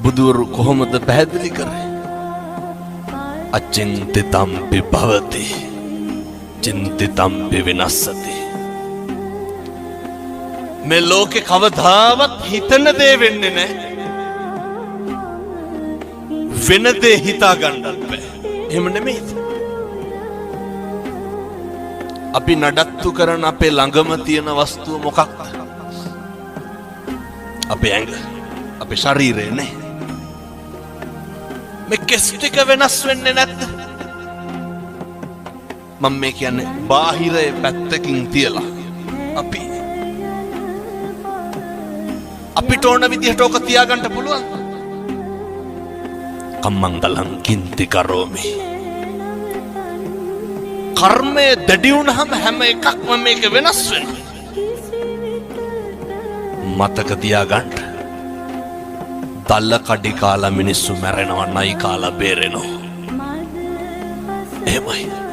බුදුවරු කොහොමද පැහැදිලි කරේ? අචින්තිතම්පි භවති චින්තිතම්පි විනස්සති. මේ ලෝකේ කවදාවත් හිතන දේ වෙන්නේ නැහැ. වෙන දේ හිතා ගන්නත් බෑ. එහෙම නෙමෙයි. අපි නඩත්තු කරන අපේ ළඟම තියෙන වස්තුව මොකක්ද? අපේ ඇඟ, අපේ ශරීරය නේ. මේ කෙස් ටික වෙනස් වෙන්නේ නැද්ද? මම මේ කියන්නේ බාහිරයේ පැත්තකින් තියලා අපිට ඕන විදිහට ඕක තියාගන්න පුළුවන්. කම්මංගලං කින්ති කරෝමි. කර්මය දැඩි වුණාම හැම එකක්ම මේක වෙනස් වෙනවා. මතක තියාගන්න. තල්ල කඩි කාලා මිනිස්සු මැරෙනවා, නයි කාලා බේරෙනවා. එහෙමයි.